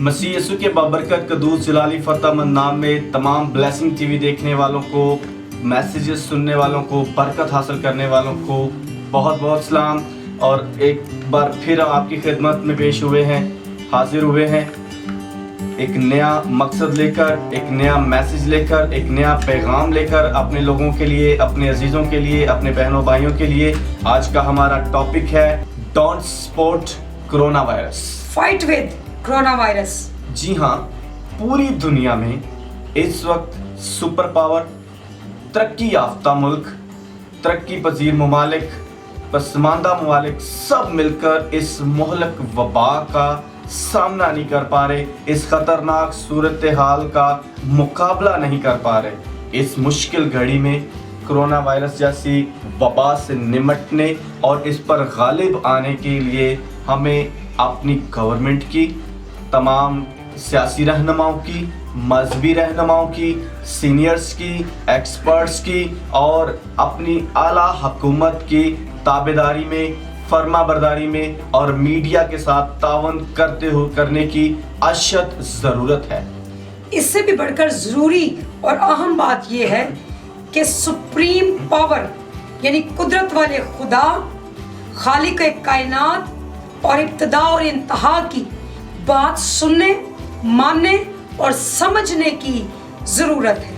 مسیح یسوع کے بابرکت قدوس جلالی فتح مند نام میں تمام بلیسنگ ٹی وی دیکھنے والوں کو، میسیجز سننے والوں کو، برکت حاصل کرنے والوں کو بہت بہت سلام. اور ایک بار پھر آپ کی خدمت میں پیش ہوئے ہیں، حاضر ہوئے ہیں ایک نیا مقصد لے کر، ایک نیا میسیج لے کر، ایک نیا پیغام لے کر اپنے لوگوں کے لیے، اپنے عزیزوں کے لیے، اپنے بہنوں بھائیوں کے لیے. آج کا ہمارا ٹاپک ہے don't support corona virus, fight with corona virus. جی ہاں، پوری دنیا میں اس وقت سپر پاور، ترقی یافتہ ملک، ترقی پذیر ممالک، پسماندہ ممالک سب مل کر اس مہلک وبا کا سامنا نہیں کر پا رہے، اس خطرناک صورتحال کا مقابلہ نہیں کر پا رہے. اس مشکل گھڑی میں کرونا وائرس جیسی وبا سے نمٹنے اور اس پر غالب آنے کے لیے ہمیں اپنی گورنمنٹ کی، تمام سیاسی رہنماؤں کی، مذہبی رہنماؤں کی، سینئرز کی، ایکسپرٹس کی اور اپنی اعلیٰ حکومت کی تابعداری میں، فرما برداری میں اور میڈیا کے ساتھ تعاون کرنے کی اشد ضرورت ہے. اس سے بھی بڑھ کر ضروری اور اہم بات یہ ہے کہ سپریم پاور یعنی قدرت والے خدا، خالق کائنات اور ابتدا اور انتہا کی بات سننے، ماننے اور سمجھنے کی ضرورت ہے.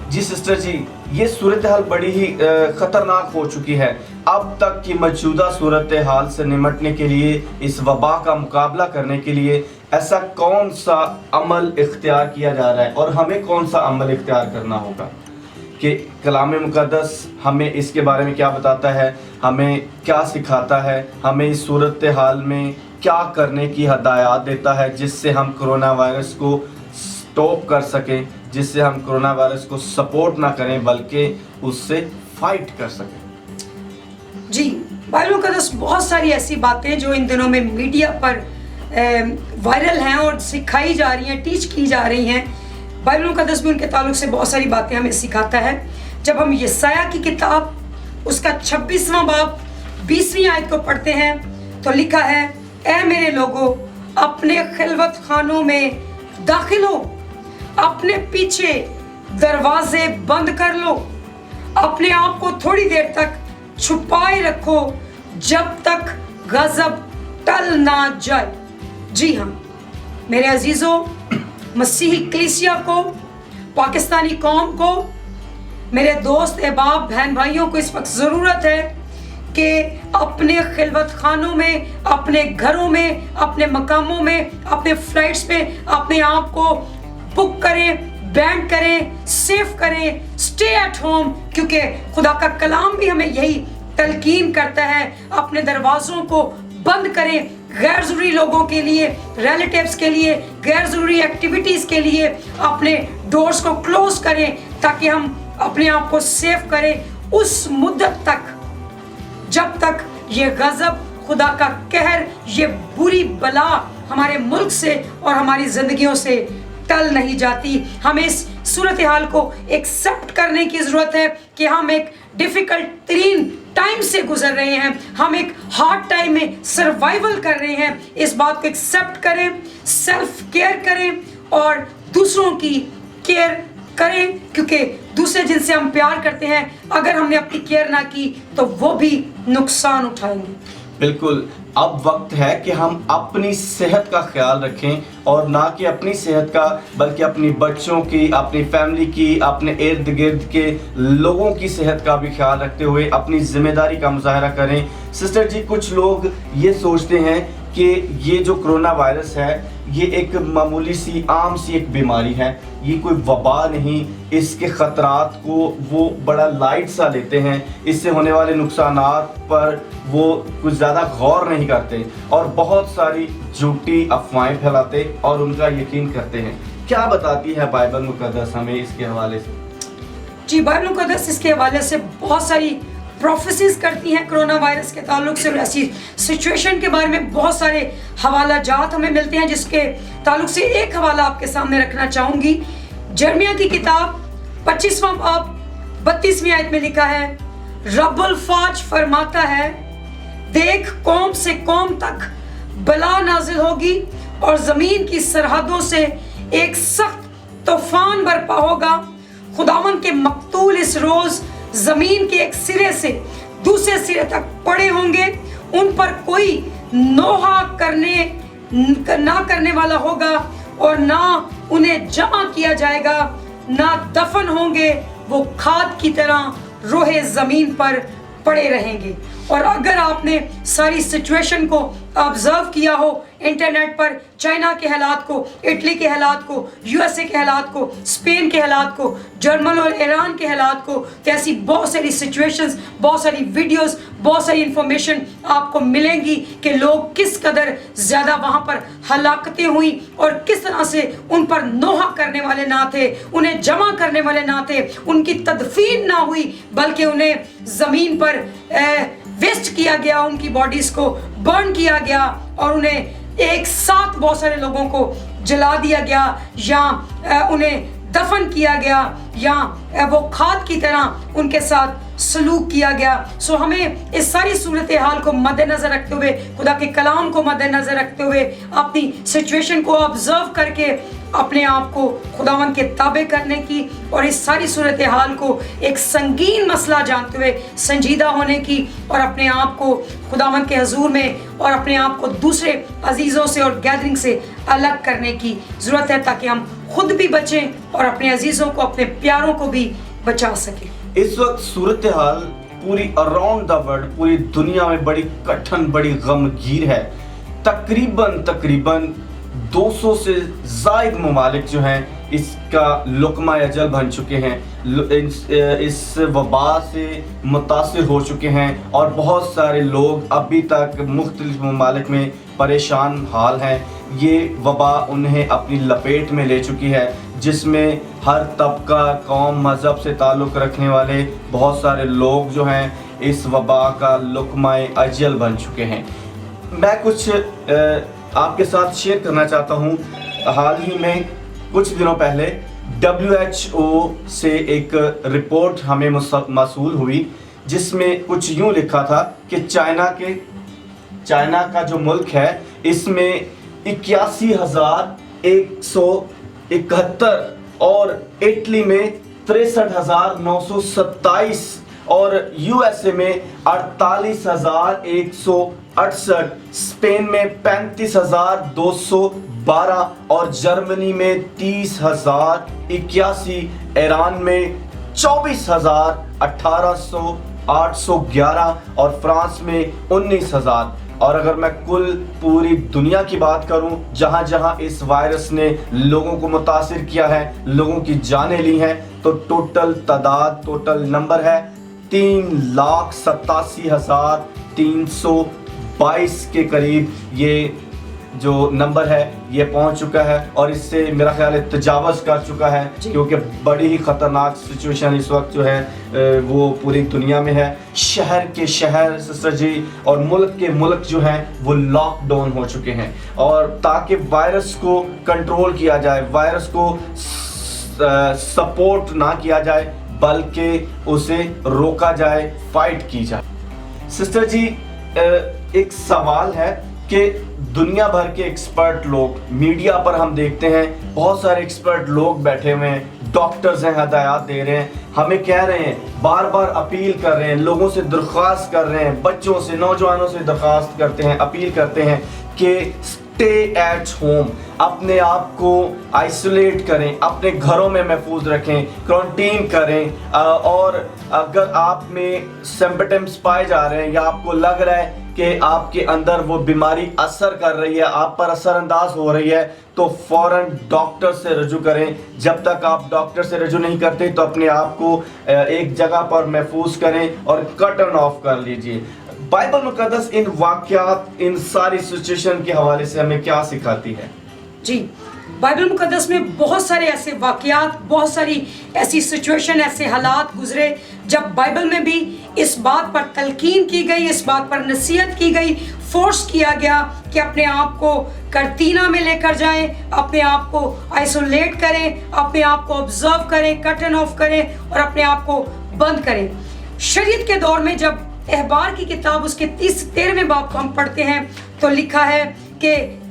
جی سسٹر جی، یہ صورتحال بڑی ہی خطرناک ہو چکی ہے. اب تک کی موجودہ صورتحال سے نمٹنے کے لیے، اس وبا کا مقابلہ کرنے کے لیے ایسا کون سا عمل اختیار کیا جا رہا ہے اور ہمیں کون سا عمل اختیار کرنا ہوگا کہ کلام مقدس ہمیں اس کے بارے میں کیا بتاتا ہے، ہمیں کیا سکھاتا ہے، ہمیں اس صورتحال میں کیا کرنے کی ہدایات دیتا ہے جس سے ہم کرونا وائرس کو سٹاپ کر سکیں، جس سے ہم کرونا وائرس کو سپورٹ نہ کریں بلکہ اس سے فائٹ کر سکیں. جی، بائبل مقدس بہت ساری ایسی باتیں جو ان دنوں میں میڈیا پر وائرل ہیں اور سکھائی جا رہی ہیں، ٹیچ کی جا رہی ہیں. بائبل مقدس بھی ان کے تعلق سے بہت ساری باتیں ہمیں سکھاتا ہے. جب ہم یسایہ کی کتاب اس کا 26واں باب 20ویں آیت کو پڑھتے ہیں تو لکھا ہے، اے میرے لوگو، اپنے خلوت خانوں میں داخل ہو، اپنے پیچھے دروازے بند کر لو، اپنے آپ کو تھوڑی دیر تک چھپائے رکھو جب تک غضب ٹل نہ جائے. جی ہاں میرے عزیزوں، مسیحی کلیسیا کو، پاکستانی قوم کو، میرے دوست احباب بہن بھائیوں کو اس وقت ضرورت ہے کہ اپنے خلوت خانوں میں، اپنے گھروں میں، اپنے مقاموں میں، اپنے فلائٹس پہ اپنے آپ کو بک کریں، بینڈ کریں، سیف کریں، اسٹے ایٹ ہوم، کیونکہ خدا کا کلام بھی ہمیں یہی تلقین کرتا ہے. اپنے دروازوں کو بند کریں، غیر ضروری لوگوں کے لیے، ریلیٹیوز کے لیے، غیر ضروری ایکٹیویٹیز کے لیے اپنے ڈورز کو کلوز کریں تاکہ ہم اپنے آپ کو سیف کریں اس مدت تک جب تک یہ غضب، خدا کا قہر، یہ بری بلا ہمارے ملک سے اور ہماری زندگیوں سے ٹل نہیں جاتی. ہمیں اس صورتحال کو ایکسیپٹ کرنے کی ضرورت ہے کہ ہم ایک ڈیفیکلٹ ترین ٹائم سے گزر رہے ہیں، ہم ایک ہارڈ ٹائم میں سروائیول کر رہے ہیں. اس بات کو ایکسیپٹ کریں، سیلف کیئر کریں اور دوسروں کی کیئر کریں، کیونکہ دوسرے جن سے ہم پیار کرتے ہیں اگر ہم نے اپنی کیئر نہ کی تو وہ بھی نقصان اٹھائیں گے. بالکل، اب وقت ہے کہ ہم اپنی صحت کا خیال رکھیں اور نہ کہ اپنی صحت کا بلکہ اپنی بچوں کی، اپنی فیملی کی، اپنے ارد گرد کے لوگوں کی صحت کا بھی خیال رکھتے ہوئے اپنی ذمہ داری کا مظاہرہ کریں. سسٹر جی، کچھ لوگ یہ سوچتے ہیں کہ یہ جو کرونا وائرس ہے یہ ایک معمولی سی عام سی ایک بیماری ہے، یہ کوئی وبا نہیں، اس کے خطرات کو وہ بڑا لائٹ سا لیتے ہیں، اس سے ہونے والے نقصانات پر وہ کچھ زیادہ غور نہیں کرتے اور بہت ساری جھوٹی افواہیں پھیلاتے اور ان کا یقین کرتے ہیں. کیا بتاتی ہے بائبل مقدس ہمیں اس کے حوالے سے؟ جی، بائبل مقدس اس کے حوالے سے بہت ساری پروفیسیز کرتی ہیں کرونا وائرس کے تعلق سے، اور ایسی سچویشن کے بارے میں بہت سارے حوالہ جات ہمیں ملتے ہیں، جس کے تعلق سے ایک حوالہ آپ کے سامنے رکھنا چاہوں گی. جرمیہ کی کتاب 25واں باب 32ویں آیت میں لکھا ہے، رب الفاج فرماتا ہے، دیکھ قوم سے قوم تک بلا نازل ہوگی اور زمین کی سرحدوں سے ایک سخت طوفان برپا ہوگا۔ خداوند کے مقتول اس روز زمین کے ایک سرے سے دوسرے سرے تک پڑے ہوں گے، ان پر کوئی نوحہ نہ کرنے والا ہوگا اور نہ انہیں جمع کیا جائے گا، نہ دفن ہوں گے، وہ کھاد کی طرح روئے زمین پر پڑے رہیں گے۔ اور اگر آپ نے ساری سچویشن کو آبزرو کیا ہو انٹرنیٹ پر، چائنا کے حالات کو، اٹلی کے حالات کو، یو ایس اے کے حالات کو، اسپین کے حالات کو، جرمن اور ایران کے حالات کو، تو ایسی بہت ساری سچویشنز، بہت ساری ویڈیوز، بہت ساری انفارمیشن آپ کو ملیں گی کہ لوگ کس قدر زیادہ وہاں پر ہلاکتیں ہوئیں اور کس طرح سے ان پر نوحہ کرنے والے نہ تھے، انہیں جمع کرنے والے نہ تھے، ان کی تدفین نہ ہوئی بلکہ انہیں زمین پر ویسٹ کیا گیا، ان کی باڈیز کو برن کیا گیا اور انہیں ایک ساتھ بہت سارے لوگوں کو جلا دیا گیا یا انہیں دفن کیا گیا یا وہ کھاد کی طرح ان کے ساتھ سلوک کیا گیا۔ سو ہمیں اس ساری صورتحال کو مد نظر رکھتے ہوئے، خدا کے کلام کو مد نظر رکھتے ہوئے، اپنی سچویشن کو آبزرو کر کے اپنے آپ کو خداوند کے تابع کرنے کی اور اس ساری صورتحال کو ایک سنگین مسئلہ جانتے ہوئے سنجیدہ ہونے کی اور اپنے آپ کو خداوند کے حضور میں اور اپنے آپ کو دوسرے عزیزوں سے اور گیدرنگ سے الگ کرنے کی ضرورت ہے، تاکہ ہم خود بھی بچیں اور اپنے عزیزوں کو، اپنے پیاروں کو بھی بچا سکیں۔ اس وقت صورتحال پوری اراؤنڈ دا ورلڈ، پوری دنیا میں بڑی کٹھن، بڑی غمگیر ہے۔ تقریباً 200 سے زائد ممالک جو ہیں اس کا لقمہ اجل بن چکے ہیں، اس وبا سے متاثر ہو چکے ہیں اور بہت سارے لوگ ابھی تک مختلف ممالک میں پریشان حال ہیں۔ یہ وبا انہیں اپنی لپیٹ میں لے چکی ہے، جس میں ہر طبقہ، قوم، مذہب سے تعلق رکھنے والے بہت سارے لوگ جو ہیں اس وبا کا لقمہ اجل بن چکے ہیں۔ میں کچھ آپ کے ساتھ شیئر کرنا چاہتا ہوں۔ حال ہی میں کچھ دنوں پہلے WHO سے ایک رپورٹ ہمیں موصول ہوئی، جس میں کچھ یوں لکھا تھا کہ چائنا کا جو ملک ہے اس میں 81,171 اور اٹلی میں 63,927 اور یو ایس اے میں 48,168، اسپین میں 35,212 اور جرمنی میں 30,081، ایران میں 24,811 اور فرانس میں 19,000۔ اور اگر میں کل پوری دنیا کی بات کروں جہاں جہاں اس وائرس نے لوگوں کو متاثر کیا ہے، لوگوں کی جانیں لی ہیں، تو ٹوٹل نمبر ہے 3,87,322 کے قریب یہ جو نمبر ہے یہ پہنچ چکا ہے، اور اس سے میرا خیال ہے تجاوز کر چکا ہے، کیونکہ بڑی ہی خطرناک سچویشن اس وقت جو ہے وہ پوری دنیا میں ہے۔ شہر کے شہر سسٹر جی اور ملک کے ملک جو ہیں وہ لاک ڈاؤن ہو چکے ہیں، اور تاکہ وائرس کو کنٹرول کیا جائے، وائرس کو سپورٹ نہ کیا جائے بلکہ اسے روکا جائے، فائٹ کی جائے۔ سسٹر جی ایک سوال ہے کہ دنیا بھر کے ایکسپرٹ لوگ، میڈیا پر ہم دیکھتے ہیں بہت سارے ایکسپرٹ لوگ بیٹھے ہوئے ہیں، ڈاکٹرز ہیں، ہدایات دے رہے ہیں، ہمیں کہہ رہے ہیں، بار بار اپیل کر رہے ہیں، لوگوں سے درخواست کر رہے ہیں، بچوں سے، نوجوانوں سے درخواست کرتے ہیں، اپیل کرتے ہیں کہ اسٹے ایٹ ہوم، اپنے آپ کو آئسولیٹ کریں، اپنے گھروں میں محفوظ رکھیں، کوارنٹین کریں، اور اگر آپ میں سمپٹمز پائے جا رہے ہیں یا آپ کو لگ رہا ہے کہ آپ کے اندر وہ بیماری اثر کر رہی ہے، آپ پر اثر انداز ہو رہی ہے، تو فوراً ڈاکٹر سے رجوع کریں۔ جب تک آپ ڈاکٹر سے رجوع نہیں کرتے تو اپنے آپ کو ایک جگہ پر محفوظ کریں اور کٹن آف کر لیجئے۔ بائبل مقدس ان واقعات، ان ساری سچویشن کے حوالے سے ہمیں کیا سکھاتی ہے؟ جی، بائبل مقدس میں بہت سارے ایسے واقعات، بہت ساری ایسی سچویشن، ایسے حالات گزرے جب بائبل میں بھی اس بات پر تلقین کی گئی، اس بات پر نصیحت کی گئی، فورس کیا گیا کہ اپنے آپ کو کرتینہ میں لے کر جائیں، اپنے آپ کو آئسولیٹ کریں، اپنے آپ کو آبزرو کریں، کٹن آف کریں اور اپنے آپ کو بند کریں۔ شریعت کے دور میں جب احبار کی کتاب اس کے 13ویں باب کو ہم پڑھتے ہیں تو لکھا ہے کہ